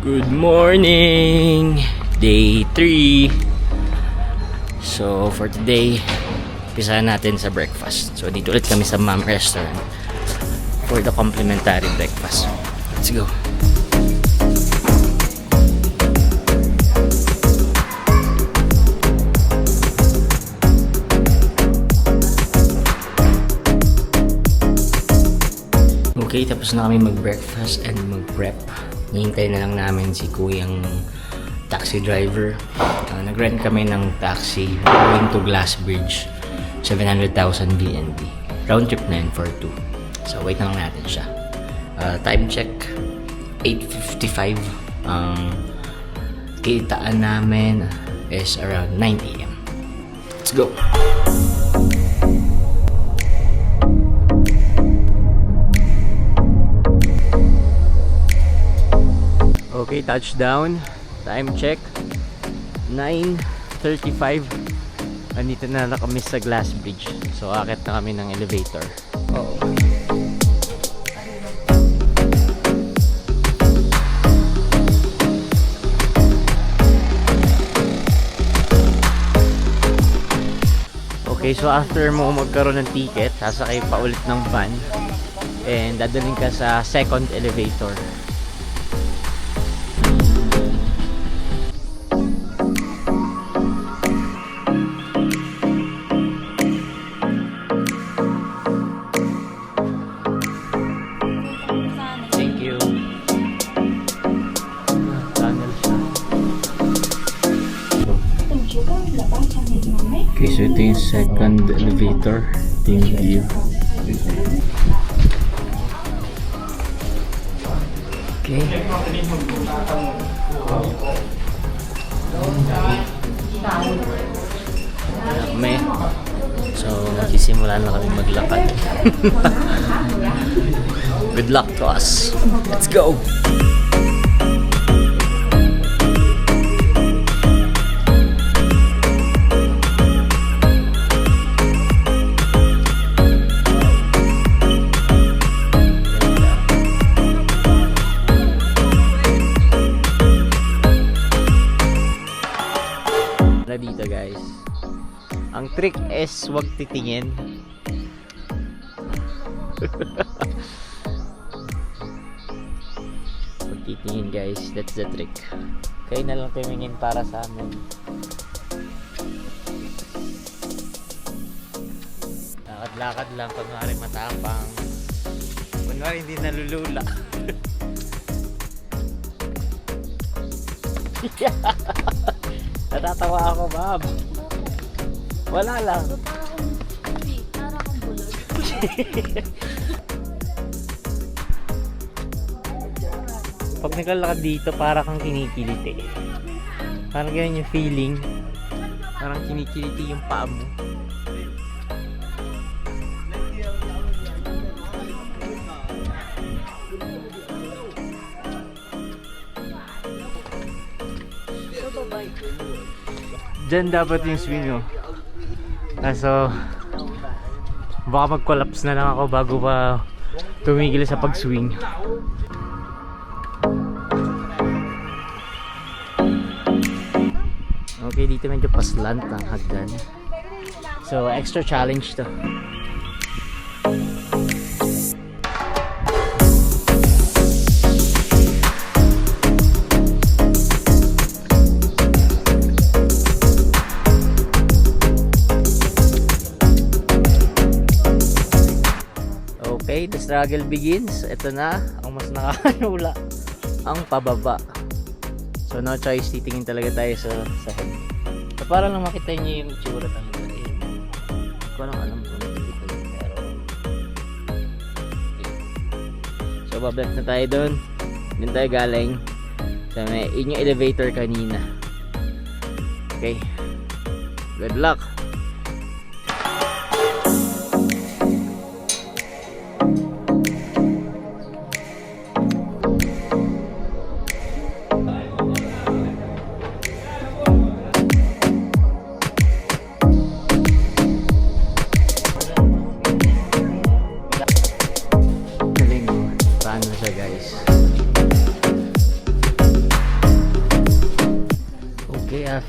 Good morning! Day 3. So for today, umpisahan natin sa breakfast. So dito ulit kami sa Ma'am Restaurant for the complimentary breakfast. Let's go! Okay, tapos na kami mag-breakfast and mag-prep. Hihintay na lang namin si kuyang taxi driver. Nag-rent kami ng taxi going to Glassbridge. 700,000 BNB. Round trip na yun for 2. So wait na lang natin siya. Time check, 8:55. Kitaan namin is around 9 AM. Let's go! Okay, touchdown. Time check 9:35. Andito na kami sa Glassbridge. So akit na kami ng elevator. Okay, so after mo magkaroon ng ticket, sasakay pa ulit ng van and dadalhin ka sa second elevator. Okay, so ito yung second elevator. Ito yung view. Okay. Kami. So, magsisimula na kami maglakad. Good luck to us. Let's go! Dito guys, ang trick is wag titingin. Wag titingin guys, that's the trick. Kayo na lang tumingin para sa amin. Lakad-lakad lang, kunwari matapang, kunwari hindi nalulula. Natatawa ako, Bob. Wala lang. Para akong bulog. Pag naglalakad dito, para kang kinikiliti. Parang ganyan yung feeling. Parang kinikiliti yung paa mo. Diyan dapat yung swing, oh. Kaso baka mag-collapse na lang ako bago pa tumigil sa pag-swing. Okay, dito medyo paslant ang hagdan. So, extra challenge to. Okay, the struggle begins. Ito na, ang mas nakakalula, ang pababa. So no choice, titingin talaga tayo sa head. So para lang makita niyo yung itsura talaga. Hindi ko lang alam kung nakikita niyo, pero okay. So babalik na tayo doon. Doon tayo galing sa may inyong elevator kanina. Okay, good luck. siya guys.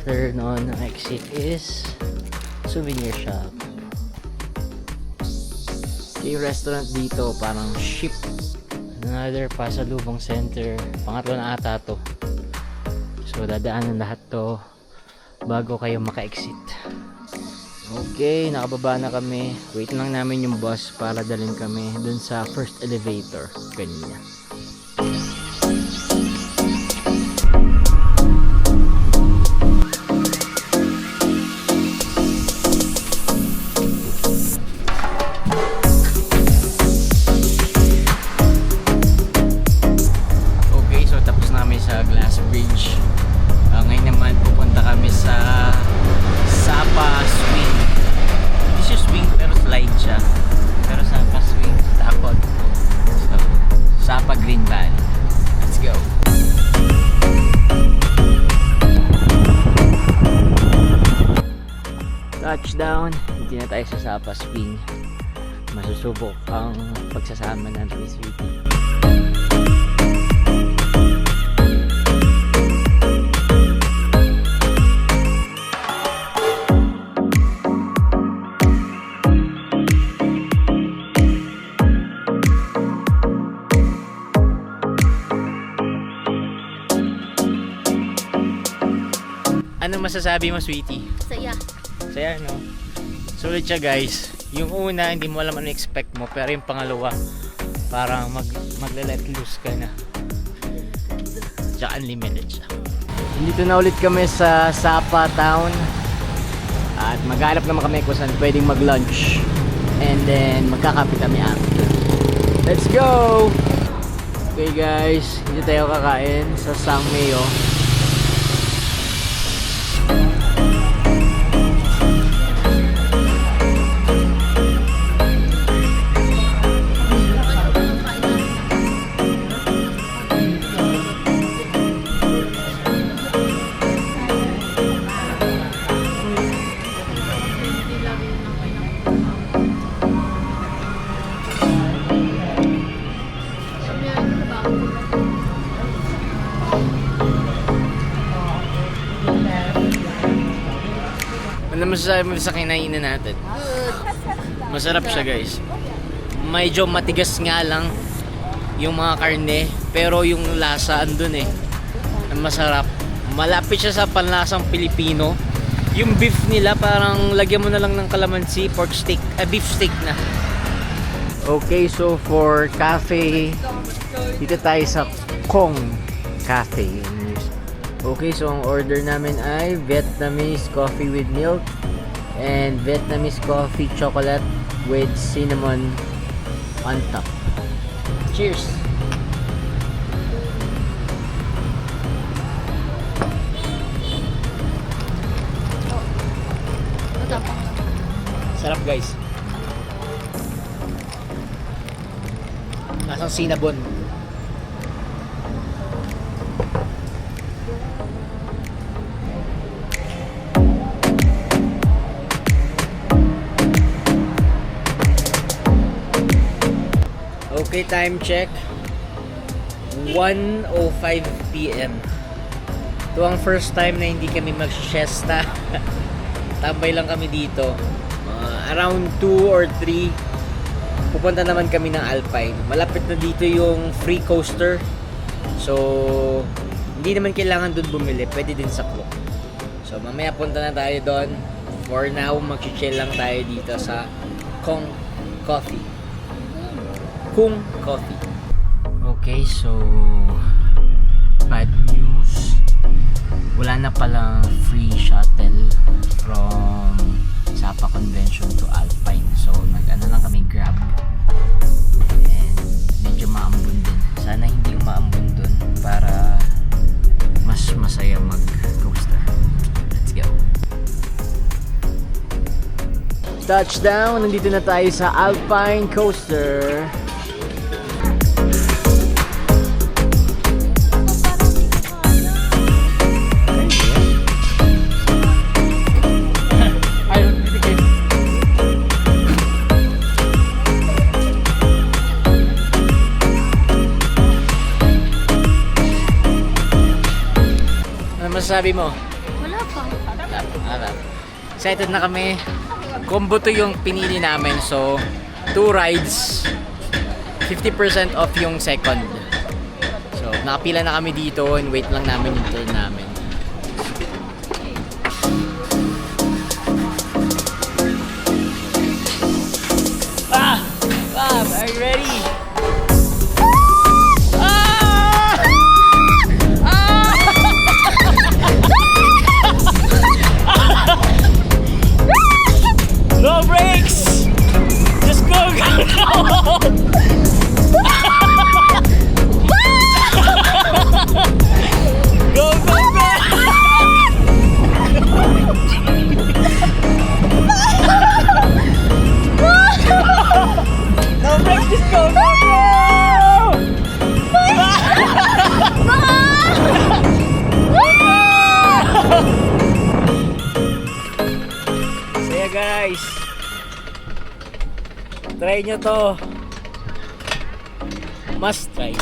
after noon, ang exit is souvenir shop. Yung restaurant dito parang ship. Another pasalubong center. Pangatlo na ata to. So dadaanan lahat to bago kayo maka-exit. Okay, nakababa na kami. Wait lang namin yung bus para dalhin kami dun sa first elevator kanina. Okay, so tapos namin sa Glass Bridge. Ngayon naman pupunta kami sa Sapa Swing. This is swing pero slide siya. Pero Sapa Swing takot. So, Sapa Green Valley. Let's go. Touchdown. Hindi na tayo sa Sapa Swing. Masusubok ang pagsasama ng 3 Ano masasabi mo, sweetie? Saya. Saya, no? Sulit siya, guys. Yung una, hindi mo alam ano expect mo. Pero yung pangalawa, parang magle-let loose ka na. Tsaka unlimited siya. Dito na ulit kami sa Sapa Town. At maghanap naman kami kung saan pwedeng mag-lunch. And then, magkakape kami after. Let's go! Okay, guys. Dito tayo kakain sa Sangmeo. Ano masasabi mo sa kinainan natin? Masarap siya, guys. Medyo matigas nga lang yung mga karne, pero yung lasa andun eh. Masarap. Malapit siya sa panlasang Pilipino. Yung beef nila parang lagyan mo na lang ng kalamansi, pork steak, beef steak na. Okay, so for cafe, dito tayo sa Kong Cafe. Okay, so ang order namin ay Vietnamese coffee with milk and Vietnamese coffee chocolate with cinnamon on top. Cheers! Sarap, guys. Lasang cinnamon. Okay, time check. 1:05 PM. Ito ang first time na hindi kami mag-siesta. Tambay lang kami dito. Around 2 or 3, pupunta naman kami ng Alpine. Malapit na dito yung free coaster. So, hindi naman kailangan doon bumili. Pwede din sa Klook. So, mamaya punta na tayo doon. For now, mag-chill lang tayo dito sa Kong Coffee. Kung Coffee. Okay, so bad news. Wala na palang free shuttle from Sapa Convention to Alpine. So nag-ano lang kami, Grab. And medyo maambun din. Sana hindi maambun dun para mas masaya mag-coaster. Let's go. Touchdown! Nandito na tayo sa Alpine Coaster. Ano masasabi mo? Wala pa. Excited na kami. Combo to yung pinili namin. So, 2 rides. 50% off yung second. So, nakapila na kami dito and wait lang namin yung turn namin. Are you ready? No brakes! Just go, go, go! Go, go, go! No brakes, just go, go, go! Saya guys, try nyo to, must try.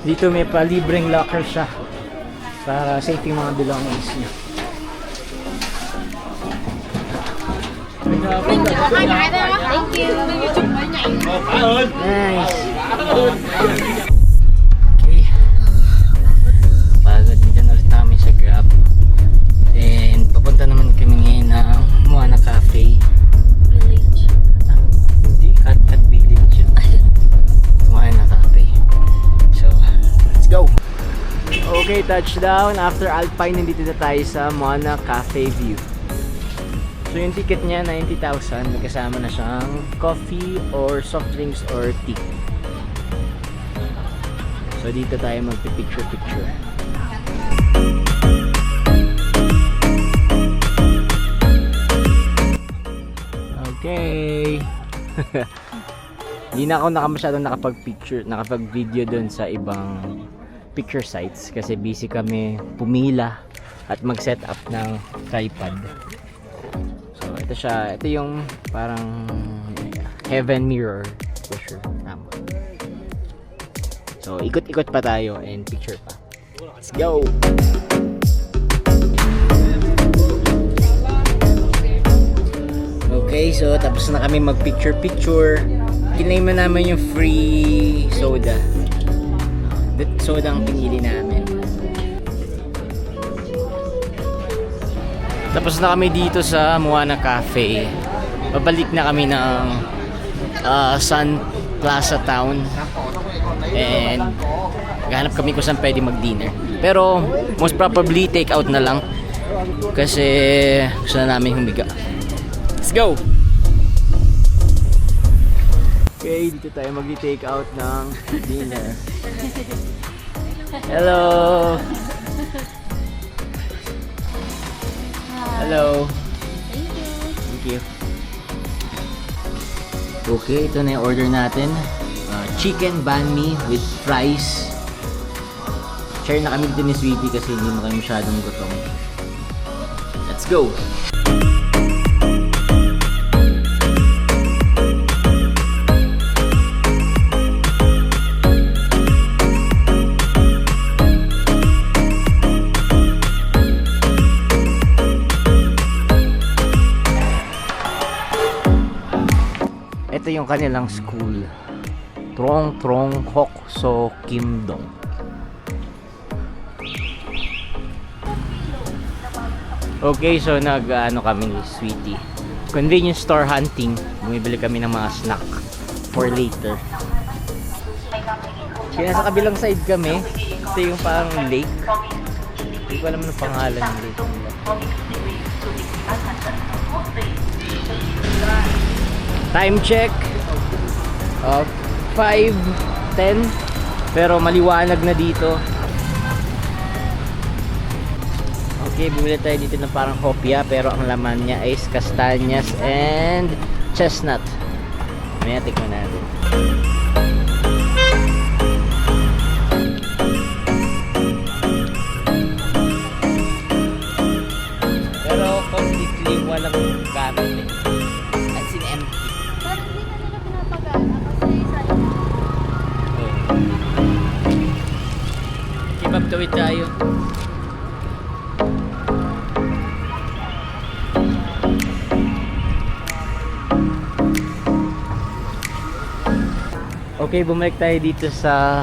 Dito may palibreng locker siya para safe yung mga belongings niya. Thank you. Nice. Okay. Pagod dito na ulit namin sa Grab. And papunta naman kami ngayon ng Moana Cafe. Village. Hindi, Cat Village yun. Moana Cafe. So, let's go! Okay, touchdown. After Alpine, nandito na tayo sa Moana Cafe View. So yung ticket niya, 90,000. May kasama na siyang coffee or soft drinks or tea. So dito tayo magpipicture-picture. Okay. Hindi na ako masyadong nakapag-picture, nakapag-video doon sa ibang picture sites kasi busy kami pumila at mag-set up ng tripod. So ito siya, ito yung parang heaven mirror for sure. Tama. So ikot-ikot pa tayo and picture pa. Let's go. Okay, so tapos na kami mag-picture-picture. Kiname na namin yung free soda. Soda ang pinili namin. Tapos na kami dito sa Moana Cafe. Babalik na kami ng Sun Plaza Town. And gahanap kami kung saan pwede mag-dinner. Pero most probably take out na lang. Kasi gusto na namin humiga. Let's go! Okay, dito tayo mag-take out ng dinner. Hello! Hello! Thank you. Okay, ito na yung order natin. Chicken banh mi with fries. Share na kami dito ni Sweetie kasi hindi mo kami masyadong gutom. Let's go! Ito yung kanilang school. Trong Trong Hok So Kim Dong. Okay, so nag-ano kami ni Sweetie. Convenience store hunting. Bumibili kami ng mga snack for later. Kaya sa kabilang side kami. Ito yung parang lake. Hindi ko alam ng pangalan ng lake nila. Time check 5:10 pero maliwanag na dito. Okay, bumili tayo dito ng parang hopya pero ang laman niya is kastanyas and chestnut. May tikman natin. Pero completely walang gamit eh. As in empty. Parang hindi na nila pinapagana kasi sayang. Keep up to it tayo. Okay, bumalik tayo dito sa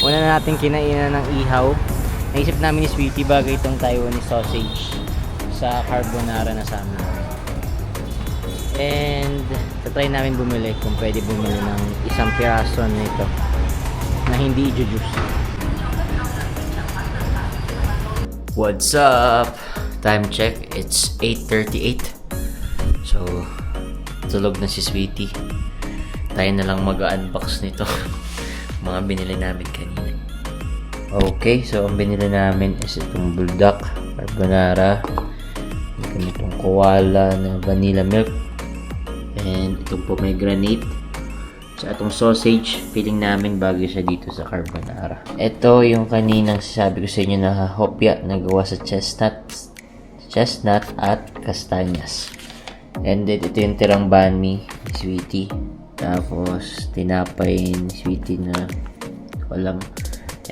una nating kinainan ng ihaw. Naisip namin ni Sweetie bagay itong Taiwanese sausage sa carbonara na sa amin. And tatry namin bumili kung pwede bumili ng isang piraso nito na hindi i-juice. What's up? Time check, it's 8:38. So, tulog na si Sweetie. Tayo na lang mag-unbox nito. Mga binili namin kanina. Okay, so ang binili namin is itong bulldog carbonara. May itong koala na vanilla milk. And itong pomegranate. So itong sausage, feeling namin bagay siya dito sa carbonara. Ito yung kaninang sabi ko sa inyo na hopya na gawa sa chestnut at kastanyas. And then ito yung tirang banh mi ni Sweetie. Tapos tinapay ni Sweetie na alam.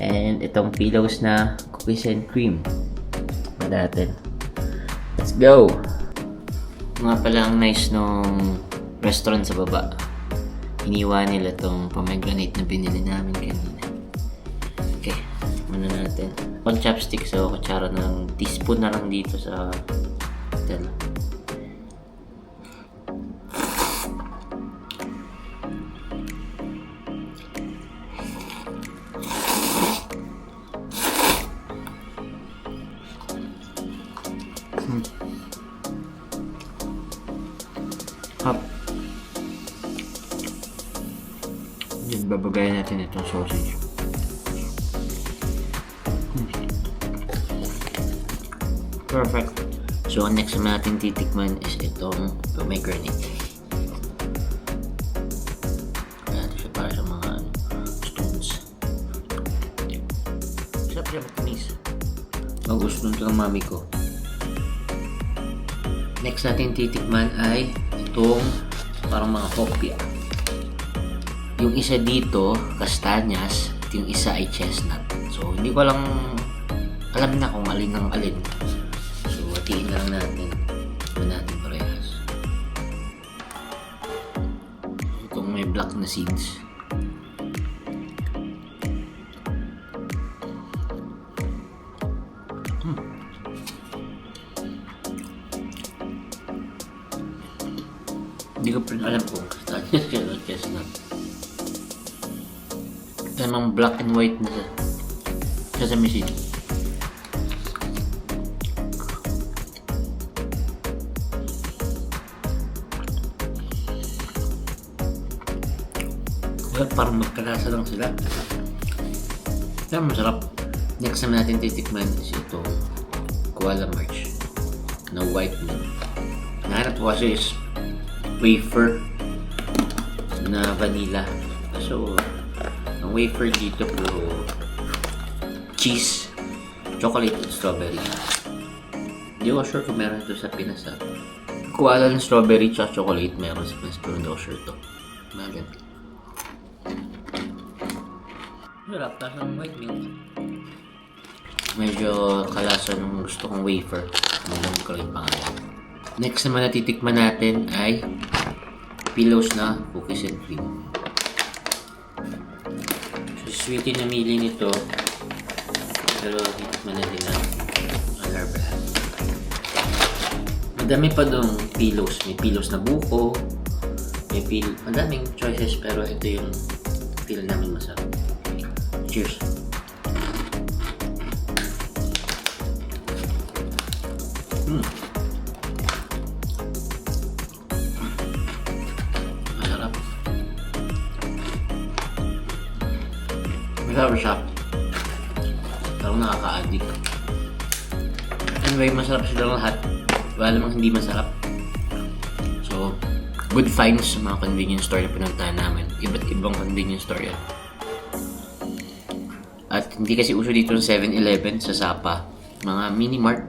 And itong pillows na cookies and cream. Pa natin. Let's go! Nga pala ang nice nung restaurant sa baba. Iniwa nila tong pomegranate na binili namin kanina. Okay, muna natin. One chopstick, so kutsara ng teaspoon na lang dito sa hotel. Hop. Yan, babagayan natin itong sausage. Perfect. So, next na natin titikman is itong pomegranate. Ayan, siya para sa mga stones. Sarap siya matamis. Ang gusto nito ng mami ko. Next natin titikman ay itong parang mga hopya. Yung isa dito, kastanyas, at yung isa ay chestnut. So, hindi ko lang alam na kung alin ang alin. So, hatiin na lang natin. Ito natin parehas. Itong may black na seeds. Hindi ko pa rin alam kung kastanyas o chestnut. Tamang black and white na sesame seed. Well, parang magkalasa lang sila. Pero masarap. Next na natin titikman is itong koala march na white milk. Nahanap ko kasi is wafer na vanilla. So, ang wafer dito puro cheese, chocolate at strawberry. Hindi ko sure kung meron ito sa Pinas. Koala ng strawberry at chocolate meron sa Pinas, pero hindi ko sure ito. Meron. Sarap, tapos ang white milk. Medyo kalasa nung gusto kong wafer. Hindi ko lang yung pangalan. Next naman na titikman natin ay pillows na cookies and cream. So, Sweetie namili nito. Pero titikman natin na other brand. Madami pa doon pillows. May pillows na buko. Madaming choices pero ito yung feel namin masarap. Cheers! Masarap siya. Parang nakaka-addict. Anyway, masarap silang lahat. Wala namang hindi masarap. So, good finds sa mga convenience store na pinuntahan namin. Iba't ibang convenience store yan. At hindi kasi uso dito ng 7-Eleven sa Sapa. Mga mini-mart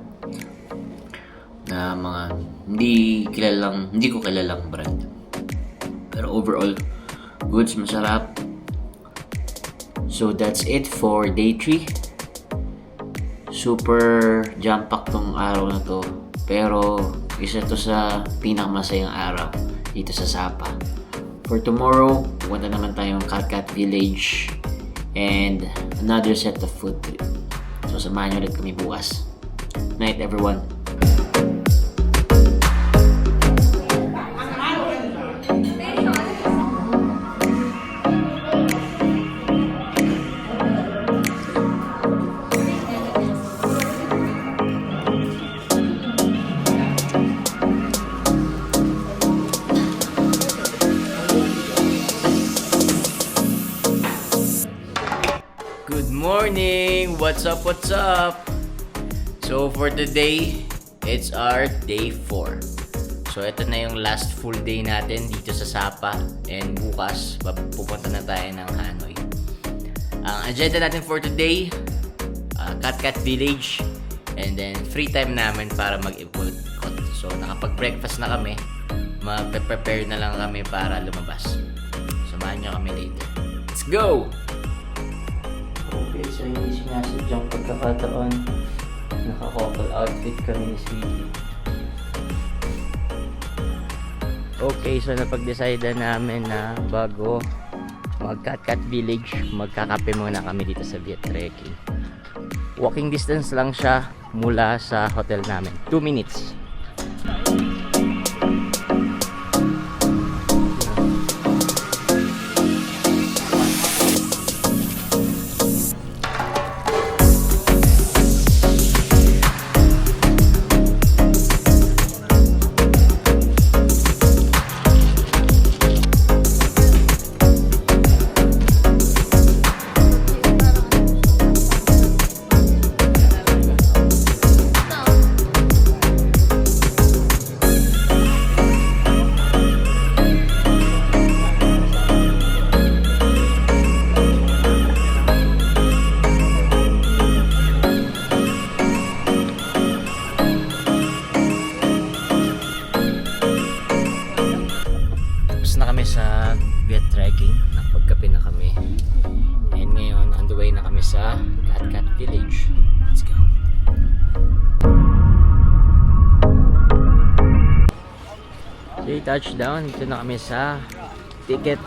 na mga hindi ko kilalang brand. Pero overall, goods, masarap. So that's it for day 3. Super jam-packed tong araw na to. Pero isa to sa pinakamasayang araw dito sa Sapa. for tomorrow, pupunta naman tayong Calcat Village and another set of food trip. So samahan niyo ulit kami bukas. Night everyone. Good morning! What's up? What's up? So for today, it's our day 4. So ito na yung last full day natin dito sa Sapa. And bukas, pupunta na tayo ng Hanoi. Ang agenda natin for today, Calcat Village. And then free time namin para mag-ikot. So nakapag-breakfast na kami. Mag-prepare na lang kami para lumabas. Samahan nyo kami later. Let's go! Okay, so hindi sinasadyang pagkakataon. Naka-couple outfit kami ni Sweetie. Okay, so napag-decide namin na bago mag-Calcat Village, magkakape muna kami dito sa Viet Trekking. Walking distance lang siya mula sa hotel namin. 2 minutes. Na kami sa Viet Trekking, nakapagkape na kami, and ngayon on the way na kami sa Calcat Village. Let's go. Okay, touchdown. Dito na kami sa ticket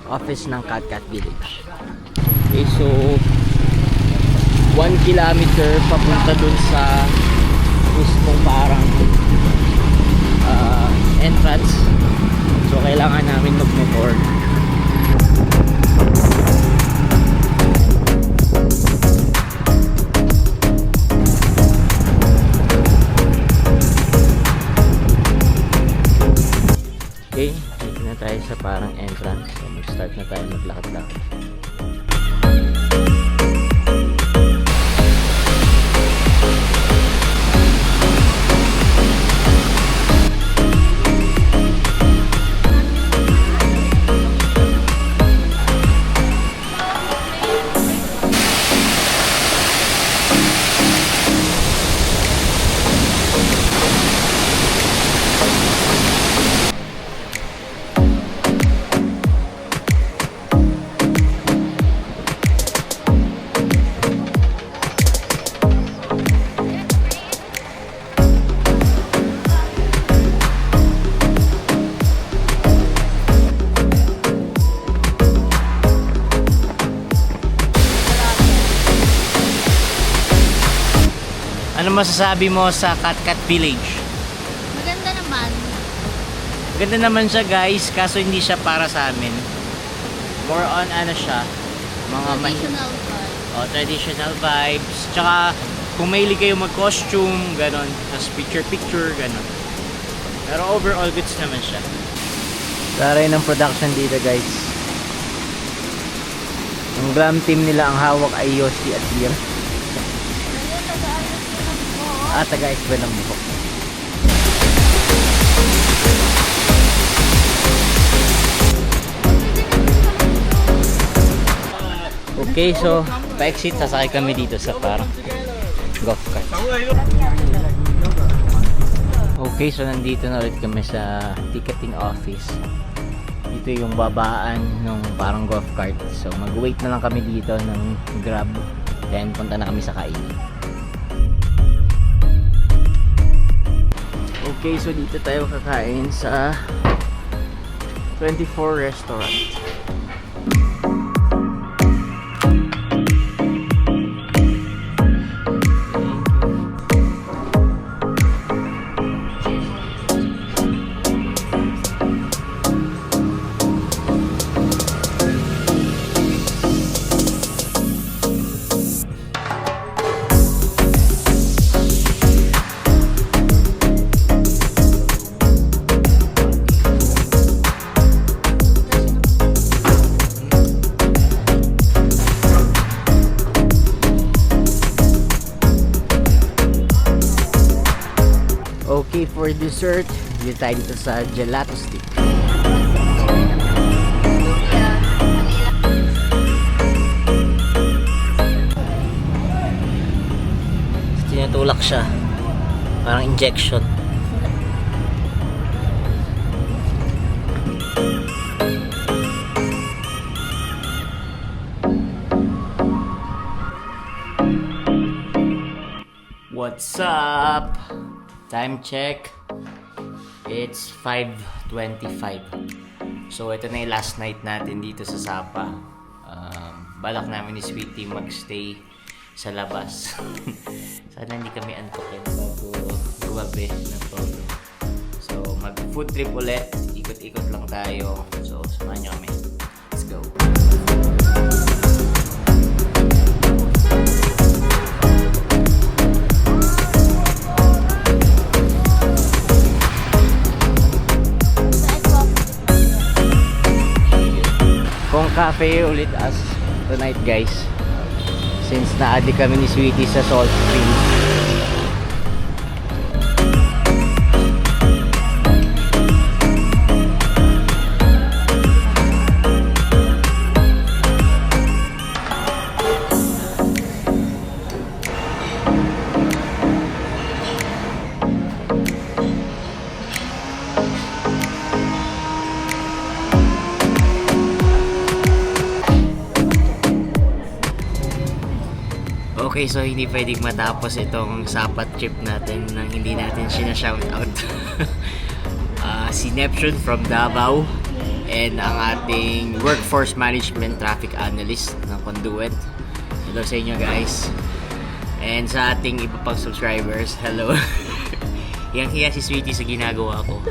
office ng Calcat Village. Okay, so 1 kilometer papunta dun sa mismong parang entrance. So kailangan namin mag-motor. Okay, dito na tayo sa parang entrance. So mag-start na tayo maglakad-lakad. Ano masasabi mo sa Calcat Village? Maganda naman. Maganda naman siya guys, kaso hindi siya para sa amin. More on ano siya, mga Traditional vibe. traditional vibes. Tsaka kung mahilig kayo mag-costume, ganon. Tapos picture-picture, ganon. Pero overall goods naman siya. Taray ng production dito guys. Ang glam team nila ang hawak ay Yoshi at Tir. At taga-ayos ba ng buhok? Okay, so pa-exit, sasakay kami dito sa parang golf cart. Okay, so nandito na ulit kami sa ticketing office. Dito yung babaan ng parang golf cart. So mag-wait na lang kami dito ng Grab. Then punta na kami sa kainan. Okay, so dito tayo kakain sa 24 restaurant. Okay, for dessert, dito tayo dito sa gelato stick. Tinutulak siya. Parang injection. What's up? Time check. It's 5:25. So ito na yung last night natin dito sa Sapa. Balak namin ni Sweetie magstay sa labas. Sana hindi kami antokin bago guwabe ng todo. So mag food trip ulit. Ikot-ikot lang tayo. So samahan nyo kami. Let's go. Kung cafe ulit as tonight guys, since na-addict kami ni Sweetie sa Salt Spring. Okay, so hindi pwedeng matapos itong Sapat trip natin nang hindi natin sinashoutout. Si Neptune from Davao and ang ating workforce management traffic analyst ng Conduent. Hello sa inyo guys. And sa ating iba pang subscribers, hello. Hiyang-hiya si Sweetie sa ginagawa ko.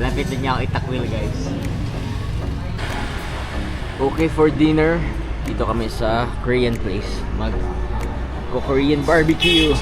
Lapit na niya ako itakwil guys. Okay, for dinner, dito kami sa Korean place. Korean barbecue.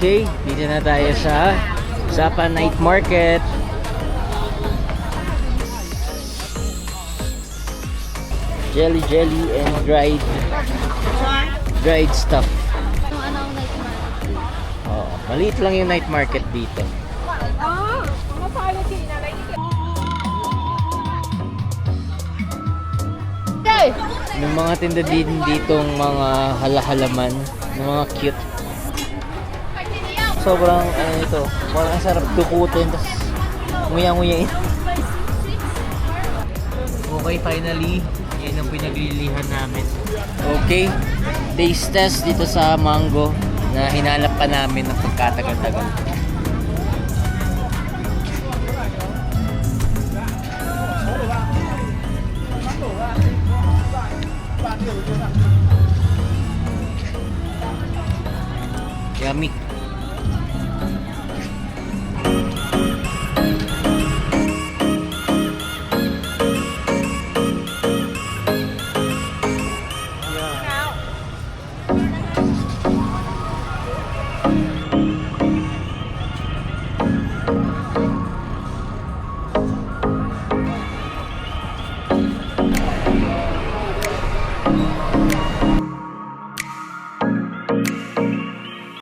Okay, dito na tayo sa Sapa Night Market. Jelly and dried stuff. Yung ano ang night market? Oh, maliit lang yung night market dito. May mga tinda din ditong mga halaman, ng mga cute. Sobrang ito, parang sarap dukutin, tapos nguya-nguyain. Okay, finally, yan ang pinaglilihan namin. Okay, taste test dito sa mango na hinanap pa namin ng pagkatagal-tagal. Yummy.